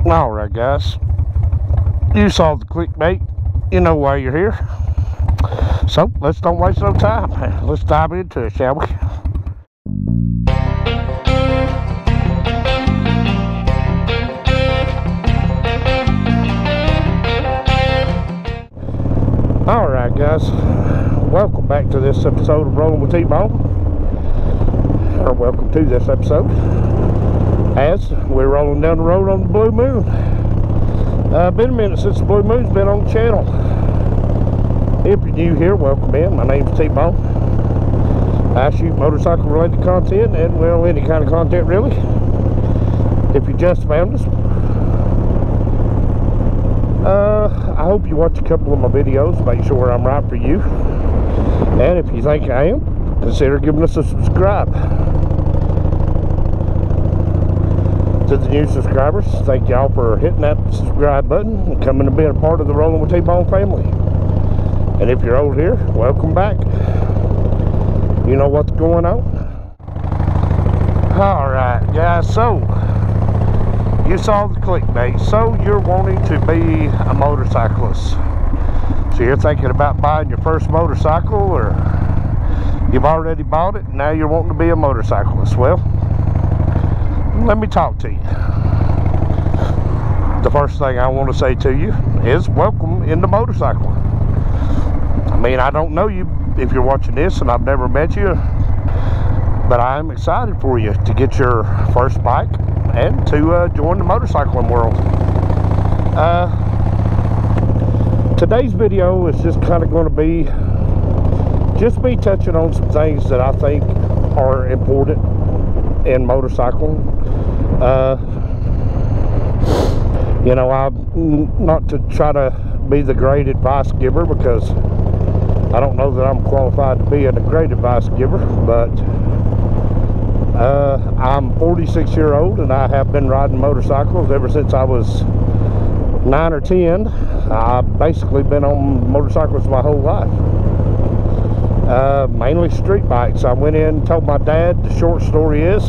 Alright guys, you saw the clickbait, you know why you're here, so let's don't waste no time, let's dive into it, shall we? Alright guys, welcome back to this episode of Rolling with T-Bone, or welcome to this episode, as we're rolling down the road on the Blue Moon. Been a minute since the Blue Moon's been on the channel. If you're new here, welcome in. My name's T-Bone. I shoot motorcycle related content and, well, any kind of content really. If you just found us, I hope you watch a couple of my videos, make sure I'm right for you. And if you think I am, consider giving us a subscribe. To the new subscribers, thank y'all for hitting that subscribe button and coming to be a part of the Rolling with T-Bone family. And if you're old here, welcome back. You know what's going on? Alright guys, so you saw the clickbait. So you're wanting to be a motorcyclist. So you're thinking about buying your first motorcycle, or you've already bought it and now you're wanting to be a motorcyclist. Well, let me talk to you. The first thing I want to say to you is welcome into motorcycling. I mean, I don't know you if you're watching this, and I've never met you, but I'm excited for you to get your first bike and to join the motorcycling world. Today's video is just kind of going to be just me touching on some things that I think are important in motorcycling. You know, I'm not to try to be the great advice giver, because I don't know that I'm qualified to be a great advice giver, but I'm 46 years old and I have been riding motorcycles ever since I was 9 or 10. I've basically been on motorcycles my whole life. Mainly street bikes. I went in and told my dad, the short story is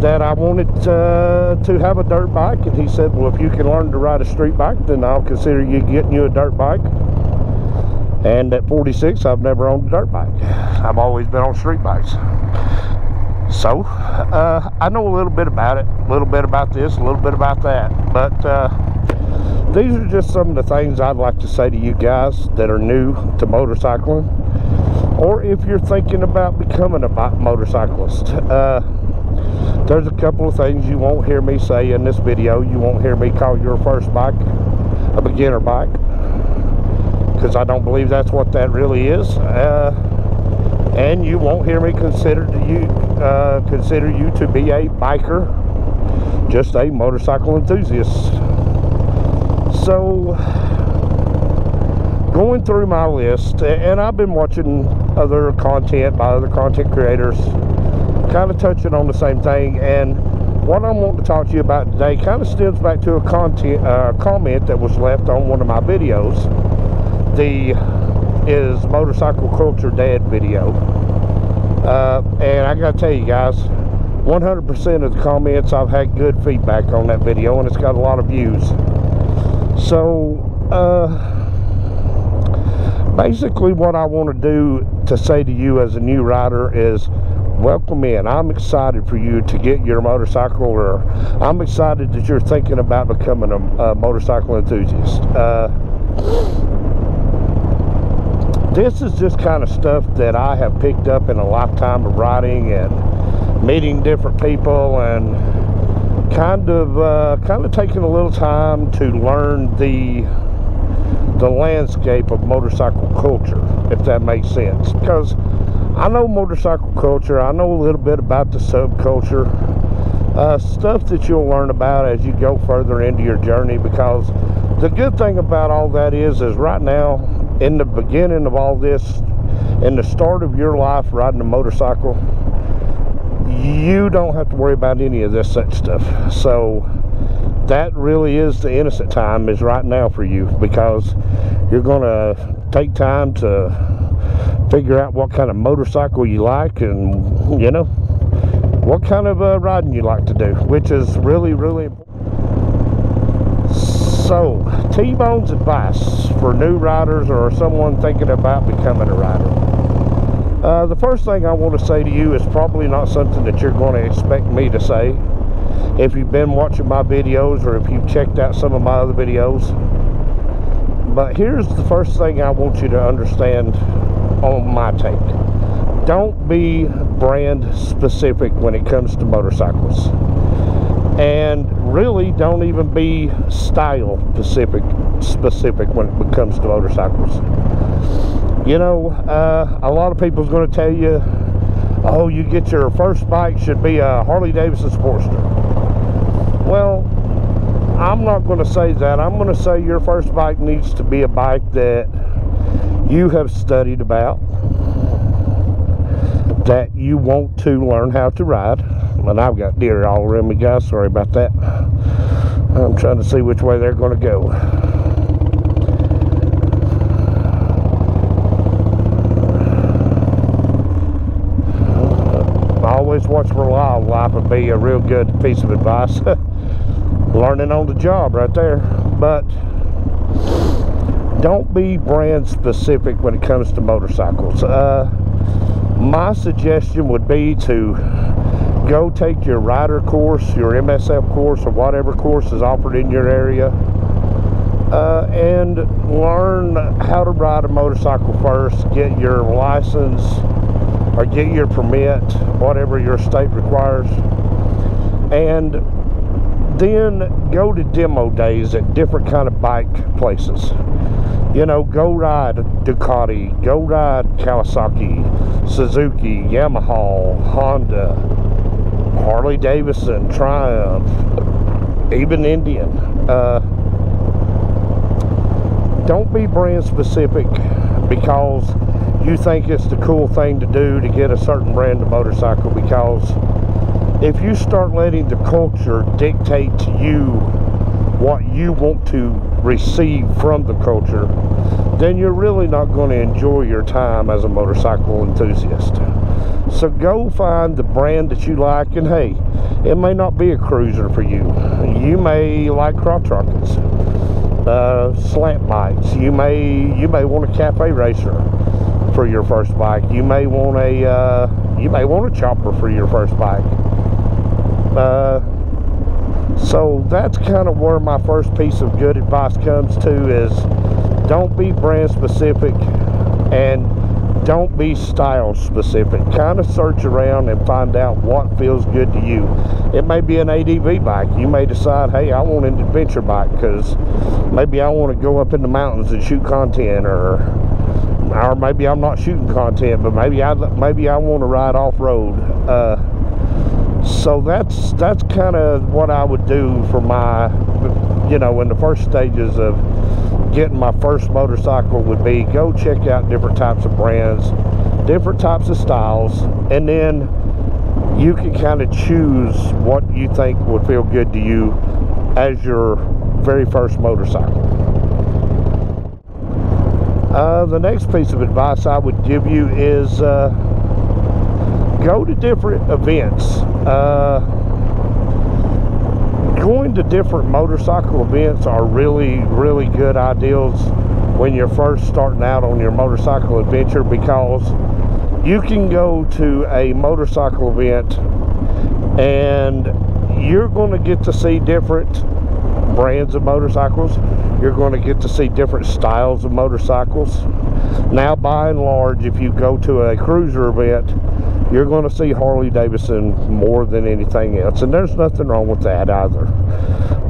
that I wanted to have a dirt bike, and he said, well, if you can learn to ride a street bike, then I'll consider you getting you a dirt bike. And at 46, I've never owned a dirt bike. I've always been on street bikes. So I know a little bit about it, a little bit about this, a little bit about that, but these are just some of the things I'd like to say to you guys that are new to motorcycling, or if you're thinking about becoming a motorcyclist. There's a couple of things you won't hear me say in this video. You won't hear me call your first bike a beginner bike, because I don't believe that's what that really is. And you won't hear me consider you to be a biker, just a motorcycle enthusiast. So, going through my list, and I've been watching other content by other content creators, kind of touching on the same thing, and what I'm wanting to talk to you about today kind of stems back to a comment that was left on one of my videos. Is Motorcycle Culture Dad video. And I gotta tell you guys, 100% of the comments, I've had good feedback on that video, and it's got a lot of views. So basically what I want to do to say to you as a new rider is welcome in. I'm excited for you to get your motorcycle, or I'm excited that you're thinking about becoming a motorcycle enthusiast. This is just kind of stuff that I have picked up in a lifetime of riding and meeting different people, and kind of taking a little time to learn the landscape of motorcycle culture, if that makes sense. Because I know motorcycle culture, I know a little bit about the subculture, stuff that you'll learn about as you go further into your journey. Because the good thing about all that is right now, in the beginning of all this, in the start of your life riding a motorcycle, you don't have to worry about any of this such stuff. So that really is the innocent time, is right now for you, because you're going to take time to figure out what kind of motorcycle you like, and you know what kind of riding you like to do, which is really, really important. So, T-Bone's advice for new riders or someone thinking about becoming a rider. The first thing I want to say to you is probably not something that you're going to expect me to say if you've been watching my videos or if you've checked out some of my other videos. But here's the first thing I want you to understand on my take. Don't be brand specific when it comes to motorcycles. And really don't even be style specific when it comes to motorcycles. You know, a lot of people's going to tell you, oh, you get your first bike should be a Harley Davidson Sportster. Well, I'm not going to say that. I'm going to say your first bike needs to be a bike that you have studied about, that you want to learn how to ride. And I've got deer all around me, guys. Sorry about that. I'm trying to see which way they're going to go. Always watch for wildlife would be a real good piece of advice. Learning on the job right there. But don't be brand specific when it comes to motorcycles. My suggestion would be to go take your rider course, your MSF course, or whatever course is offered in your area, and learn how to ride a motorcycle first. Get your license or get your permit, whatever your state requires, and then go to demo days at different kind of bike places. You know, go ride Ducati, go ride Kawasaki, Suzuki, Yamaha, Honda, Harley Davidson, Triumph, even Indian. Don't be brand specific because you think it's the cool thing to do to get a certain brand of motorcycle, because if you start letting the culture dictate to you what you want to receive from the culture, then you're really not going to enjoy your time as a motorcycle enthusiast. So go find the brand that you like, and hey, it may not be a cruiser for you. You may like crotch rockets, slant bikes. You may want a cafe racer for your first bike. You may want a chopper for your first bike. So that's kind of where my first piece of good advice comes to, is don't be brand specific and don't be style specific. Kind of search around and find out what feels good to you. It may be an ADV bike. You may decide, hey, I want an adventure bike because maybe I want to go up in the mountains and shoot content, or maybe I'm not shooting content, but maybe I want to ride off-road. So that's kind of what I would do for my, you know, in the first stages of getting my first motorcycle, would be go check out different types of brands, different types of styles, and then you can kind of choose what you think would feel good to you as your very first motorcycle. The next piece of advice I would give you is go to different events. Going to different motorcycle events are really, really good ideas when you're first starting out on your motorcycle adventure, because you can go to a motorcycle event and you're going to get to see different brands of motorcycles. You're going to get to see different styles of motorcycles. Now, by and large, if you go to a cruiser event, you're going to see Harley Davidson more than anything else, and there's nothing wrong with that either.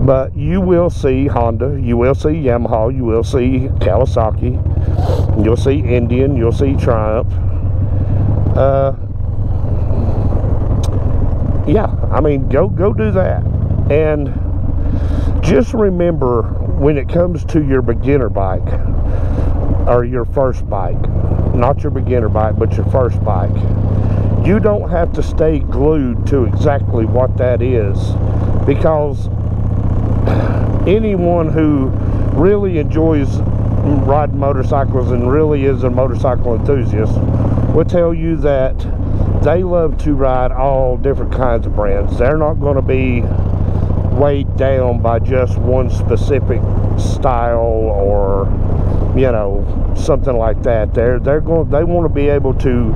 But you will see Honda, you will see Yamaha, you will see Kawasaki, you'll see Indian, you'll see Triumph. Yeah, I mean, go do that. And just remember, when it comes to your beginner bike or your first bike, not your beginner bike, but your first bike, you don't have to stay glued to exactly what that is, because anyone who really enjoys riding motorcycles and really is a motorcycle enthusiast will tell you that they love to ride all different kinds of brands. They're not going to be weighed down by just one specific style or, you know, something like that. They want to be able to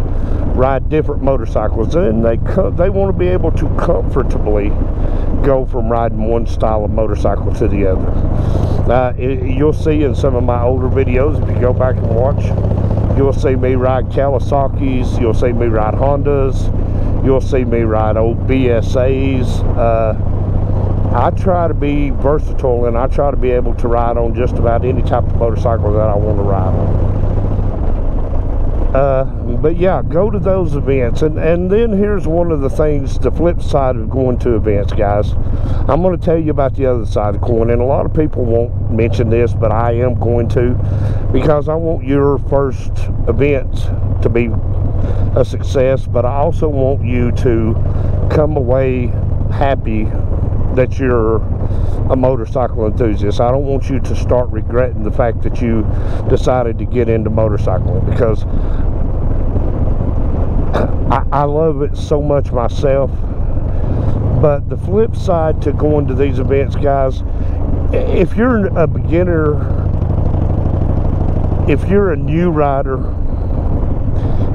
ride different motorcycles, and they want to be able to comfortably go from riding one style of motorcycle to the other. You'll see in some of my older videos, if you go back and watch, you'll see me ride Kawasaki's, you'll see me ride Hondas, you'll see me ride old BSA's. I try to be versatile, and I try to be able to ride on just about any type of motorcycle that I want to ride on. But yeah, go to those events. And then here's one of the things, the flip side of going to events, guys. I'm going to tell you about the other side of the coin, and a lot of people won't mention this, but I am going to, because I want your first event to be a success, but I also want you to come away happy that you're a motorcycle enthusiast. I don't want you to start regretting the fact that you decided to get into motorcycling, because I love it so much myself. But the flip side to going to these events, guys, if you're a beginner, if you're a new rider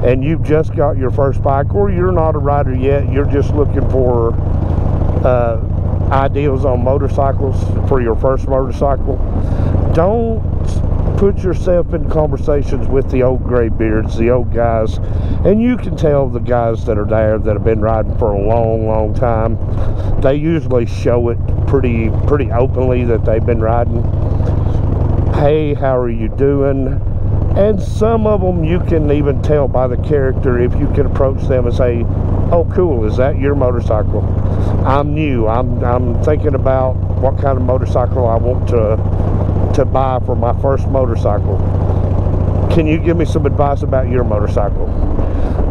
and you've just got your first bike, or you're not a rider yet, you're just looking for ideas on motorcycles for your first motorcycle, don't put yourself in conversations with the old gray beards, the old guys. And you can tell the guys that are there that have been riding for a long time, they usually show it pretty openly that they've been riding. Hey, how are you doing? And some of them you can even tell by the character, if you can approach them and say, oh cool, is that your motorcycle? I'm new, I'm thinking about what kind of motorcycle I want to buy for my first motorcycle. Can you give me some advice about your motorcycle?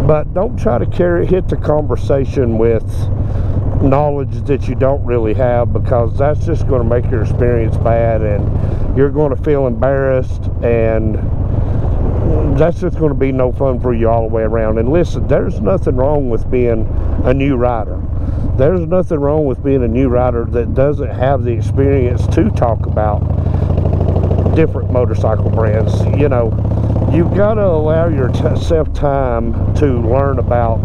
But don't try to hit the conversation with knowledge that you don't really have, because that's just going to make your experience bad, and you're going to feel embarrassed, and that's just going to be no fun for you all the way around. And listen, there's nothing wrong with being a new rider. There's nothing wrong with being a new rider that doesn't have the experience to talk about different motorcycle brands. You know, you've got to allow yourself time to learn about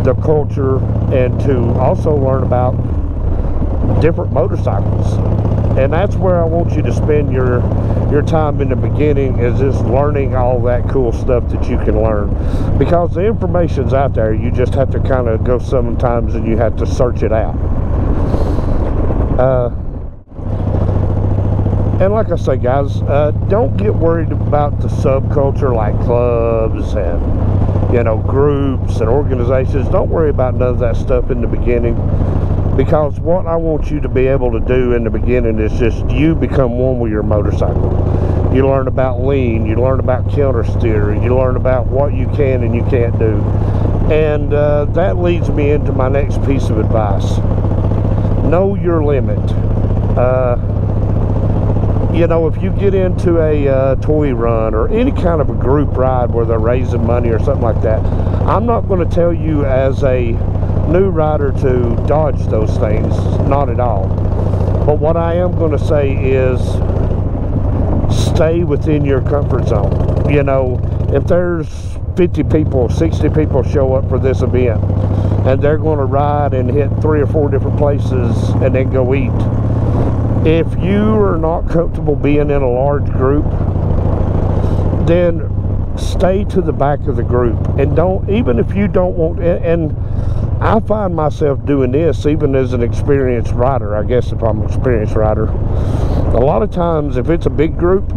the culture, and to also learn about different motorcycles. And that's where I want you to spend your time in the beginning, is just learning all that cool stuff that you can learn, because the information's out there. You just have to kind of go sometimes, and you have to search it out. And like I say, guys, don't get worried about the subculture like clubs and, you know, groups and organizations. Don't worry about none of that stuff in the beginning, because what I want you to be able to do in the beginning is just you become one with your motorcycle. You learn about lean, you learn about counter steer, you learn about what you can and you can't do. And that leads me into my next piece of advice. Know your limit. You know, if you get into a toy run or any kind of a group ride where they're raising money or something like that, I'm not going to tell you as a new rider to dodge those things, not at all. But what I am going to say is stay within your comfort zone. You know, if there's 50 people, 60 people show up for this event, and they're going to ride and hit 3 or 4 different places and then go eat, if you are not comfortable being in a large group, then stay to the back of the group. And don't, even if you don't want, and I find myself doing this even as an experienced rider. I guess if I'm an experienced rider, a lot of times if it's a big group,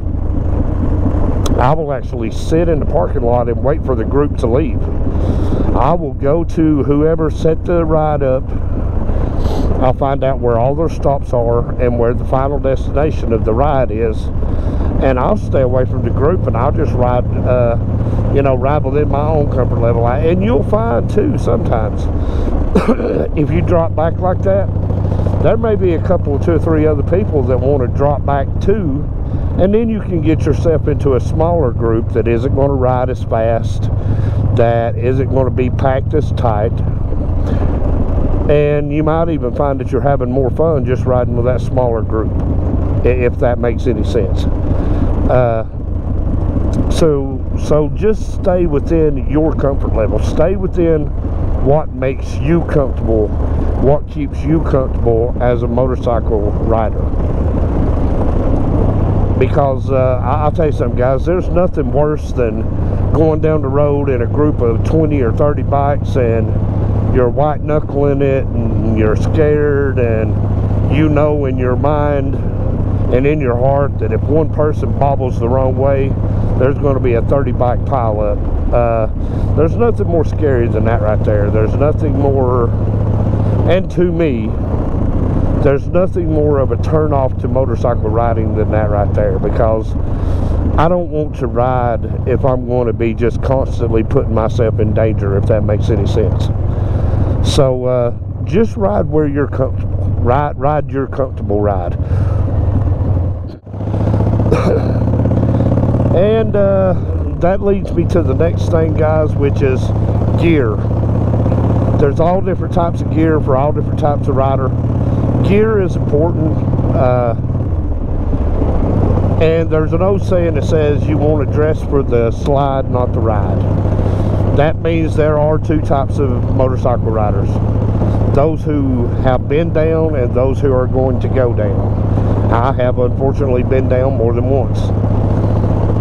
I will actually sit in the parking lot and wait for the group to leave. I will go to whoever set the ride up. I'll find out where all their stops are and where the final destination of the ride is, and I'll stay away from the group, and I'll just ride, you know, ride within my own comfort level. And you'll find too, sometimes if you drop back like that, there may be a couple, 2 or 3 other people that want to drop back too, and then you can get yourself into a smaller group that isn't going to ride as fast, that isn't going to be packed as tight. And you might even find that you're having more fun just riding with that smaller group. if that makes any sense. So just stay within your comfort level. Stay within what makes you comfortable, what keeps you comfortable as a motorcycle rider. Because I'll tell you something, guys, there's nothing worse than going down the road in a group of 20 or 30 bikes and you're white knuckling it and you're scared, and you know in your mind and in your heart that if one person bobbles the wrong way, there's going to be a 30 bike pileup. There's nothing more scary than that right there. There's nothing more, and to me, there's nothing more of a turn off to motorcycle riding than that right there, because I don't want to ride if I'm going to be just constantly putting myself in danger, if that makes any sense. So just ride where you're comfortable. Ride your comfortable ride. And that leads me to the next thing, guys, which is gear. There's all different types of gear for all different types of rider. Gear is important, and there's an old saying that says you want to dress for the slide, not the ride. That means there are two types of motorcycle riders: those who have been down and those who are going to go down. I have unfortunately been down more than once,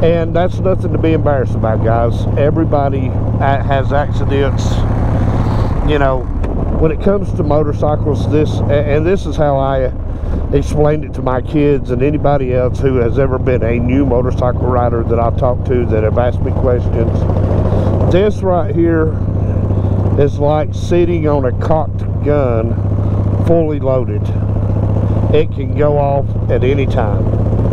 and that's nothing to be embarrassed about, guys. Everybody has accidents. You know, when it comes to motorcycles, this is how I explained it to my kids and anybody else who has ever been a new motorcycle rider that I've talked to that have asked me questions. This right here is like sitting on a cocked gun, fully loaded. It can go off at any time.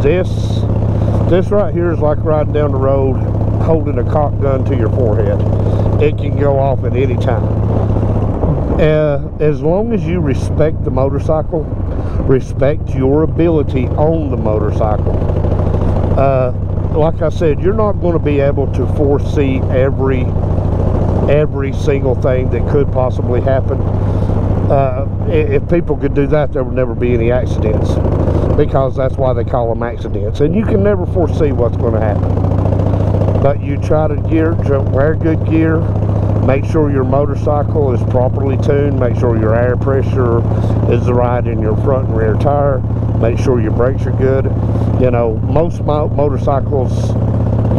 This right here is like riding down the road holding a cocked gun to your forehead. It can go off at any time. As long as you respect the motorcycle, respect your ability on the motorcycle. Like I said, you're not going to be able to foresee every single thing that could possibly happen. If people could do that, there would never be any accidents, because that's why they call them accidents. And you can never foresee what's going to happen. But you try to wear good gear. Make sure your motorcycle is properly tuned. Make sure your air pressure is right in your front and rear tire. Make sure your brakes are good. You know, most motorcycles,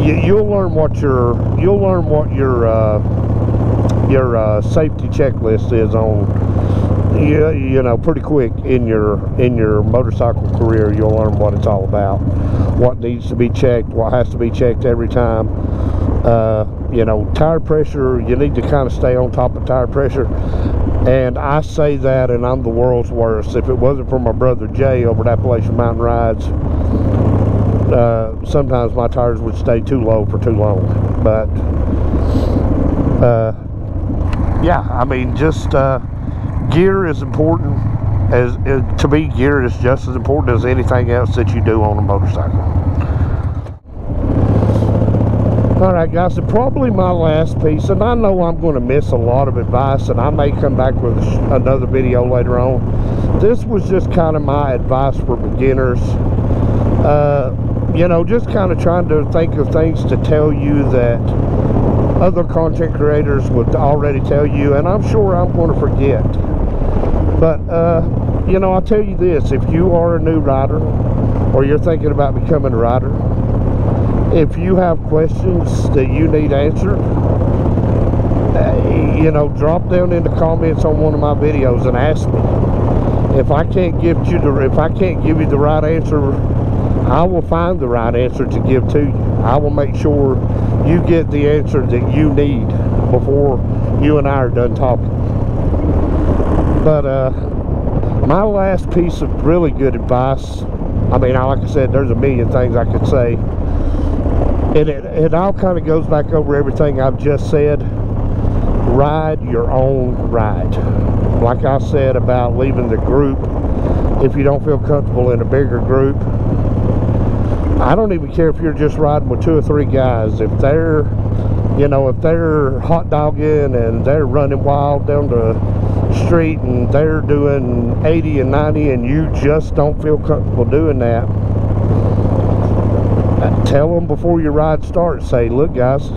you'll learn what your safety checklist is on. You know, pretty quick in your motorcycle career. You'll learn what it's all about, what needs to be checked, what has to be checked every time. You know, tire pressure, you need to kind of stay on top of tire pressure. And I say that, and I'm the world's worst. If it wasn't for my brother Jay over at Appalachian Mountain Rides, sometimes my tires would stay too low for too long. But yeah, I mean, just gear is important. To me, gear is just as important as anything else that you do on a motorcycle. Alright, guys, so probably my last piece, and I know I'm going to miss a lot of advice, and I may come back with another video later on. This was just kind of my advice for beginners. You know, just kind of trying to think of things to tell you that other content creators would already tell you, and I'm sure I'm going to forget. But, you know, I'll tell you this: if you are a new rider, or you're thinking about becoming a rider, if you have questions that you need answered, you know, drop down in the comments on one of my videos and ask me. If I can't give you the right answer, I will find the right answer to give to you. I will make sure you get the answer that you need before you and I are done talking. But my last piece of really good advice, I mean, like I said, there's a million things I could say. And it all kind of goes back over everything I've just said. Ride your own ride. Like I said about leaving the group, if you don't feel comfortable in a bigger group, I don't even care if you're just riding with 2 or 3 guys. If they're, you know, if they're hot dogging and they're running wild down the street and they're doing 80 and 90 and you just don't feel comfortable doing that, Tell them before your ride starts, say, look guys,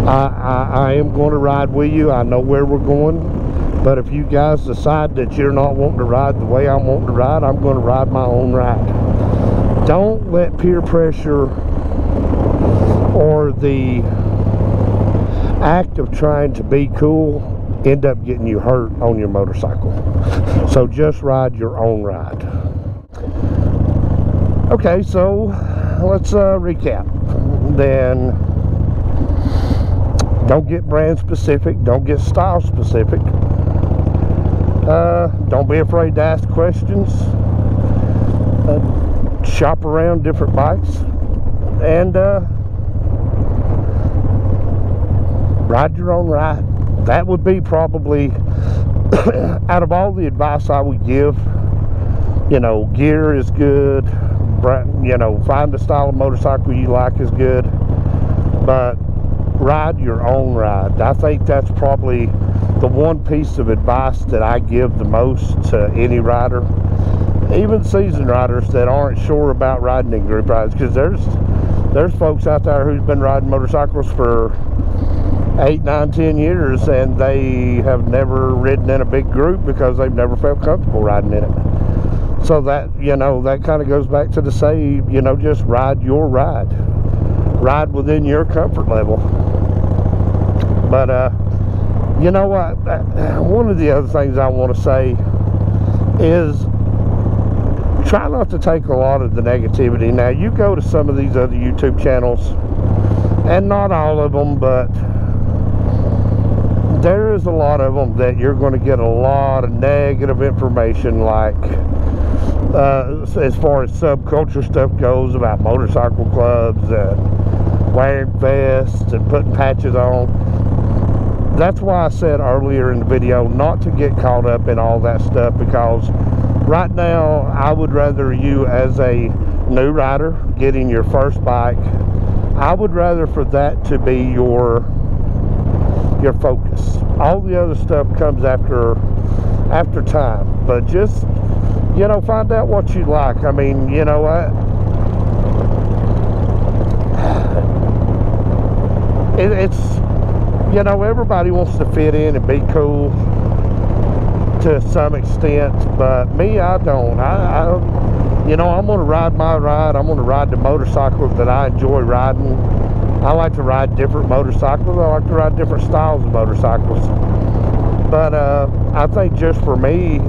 I am going to ride with you. I know where we're going, but if you guys decide that you're not wanting to ride the way I'm wanting to ride, I'm going to ride my own ride. Don't let peer pressure or the act of trying to be cool end up getting you hurt on your motorcycle. So just ride your own ride. Okay, so let's recap. Then don't get brand specific, don't get style specific. Don't be afraid to ask questions. Shop around different bikes, and ride your own ride. That would be probably, out of all the advice I would give, you know, gear is good, you know, find the style of motorcycle you like is good, but ride your own ride. I think that's probably the one piece of advice that I give the most to any rider, even seasoned riders that aren't sure about riding in group rides, because there's folks out there who's been riding motorcycles for 8, 9, 10 years and they have never ridden in a big group because they've never felt comfortable riding in it. So that, you know, that kind of goes back to the say, you know, just ride your ride. Ride within your comfort level. But, you know what? One of the other things I want to say is try not to take a lot of the negativity. Now, you go to some of these other YouTube channels, and not all of them, but there is a lot of them that you're going to get a lot of negative information, like as far as subculture stuff goes, about motorcycle clubs and wearing vests and putting patches on. That's why I said earlier in the video not to get caught up in all that stuff, because right now I would rather you, as a new rider getting your first bike, I would rather for that to be your focus. All the other stuff comes after time, but just, you know, find out what you like. I mean, you know what, it's, you know, everybody wants to fit in and be cool to some extent, but me, I don't. I you know, I'm going to ride my ride. I'm going to ride the motorcycles that I enjoy riding. I like to ride different motorcycles. I like to ride different styles of motorcycles. But I think just for me,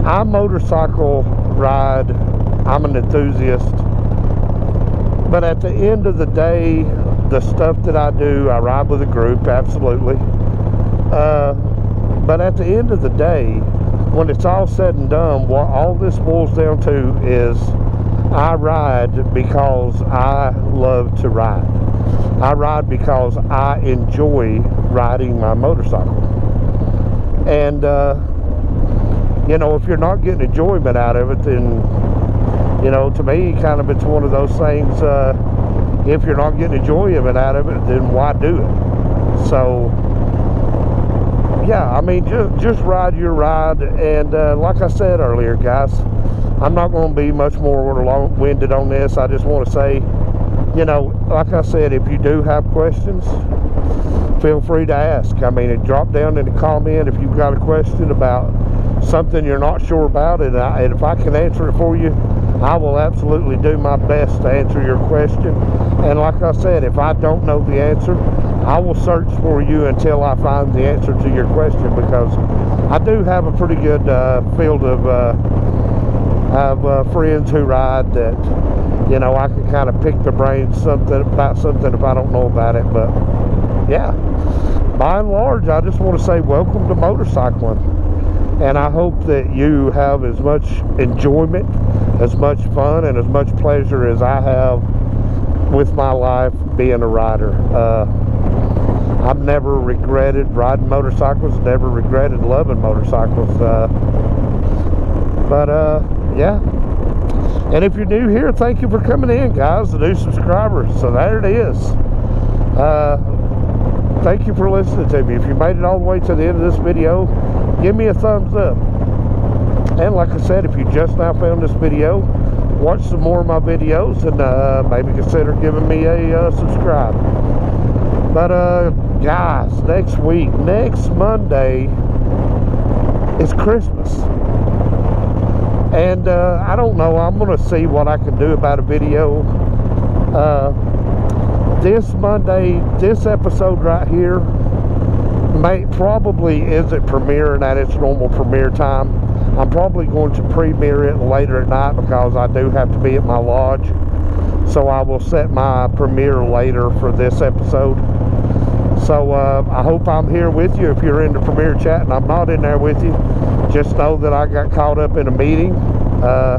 I motorcycle ride. I'm an enthusiast. But at the end of the day, the stuff that I do, I ride with a group, absolutely. But at the end of the day, when it's all said and done, what all this boils down to is I ride because I love to ride. I ride because I enjoy riding my motorcycle. And, you know, if you're not getting enjoyment out of it, then, you know, to me, kind of it's one of those things, if you're not getting enjoyment out of it, then why do it? So, yeah, I mean, just ride your ride. And like I said earlier, guys, I'm not going to be much more long-winded on this. I just want to say, you know, like I said, if you do have questions, feel free to ask. I mean, drop down in the comment if you've got a question about something you're not sure about, and if I can answer it for you, I will absolutely do my best to answer your question. And like I said, if I don't know the answer, I will search for you until I find the answer to your question, because I do have a pretty good field of friends who ride that, you know, I can kind of pick their brains about something if I don't know about it. But yeah, by and large, I just want to say welcome to motorcycling, and I hope that you have as much enjoyment, as much fun, and as much pleasure as I have with my life being a rider. I've never regretted riding motorcycles, never regretted loving motorcycles. Yeah. And if you're new here, thank you for coming in, guys, the new subscribers. So there it is. Thank you for listening to me. If you made it all the way to the end of this video, give me a thumbs up. And like I said, if you just now found this video, watch some more of my videos and maybe consider giving me a subscribe. But guys, next week, next Monday is Christmas. And I don't know, I'm going to see what I can do about a video. This Monday, this episode right here, probably isn't premiering at its normal premiere time. I'm probably going to premiere it later at night because I do have to be at my lodge. So I will set my premiere later for this episode. So I hope I'm here with you. If you're in the premiere chat and I'm not in there with you, just know that I got caught up in a meeting, a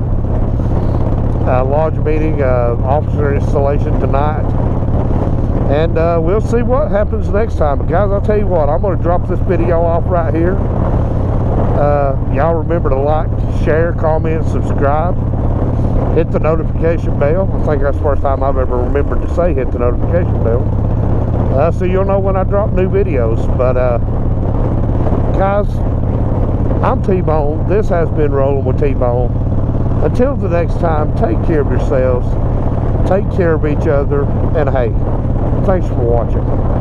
lodge meeting, officer installation tonight. And we'll see what happens next time. But guys, I'll tell you what, I'm going to drop this video off right here. Y'all remember to like, share, comment, subscribe. Hit the notification bell. I think that's the first time I've ever remembered to say hit the notification bell. So you'll know when I drop new videos. But guys, I'm T-Bone. This has been Rolling with T-Bone. Until the next time, take care of yourselves. Take care of each other. And hey, thanks for watching.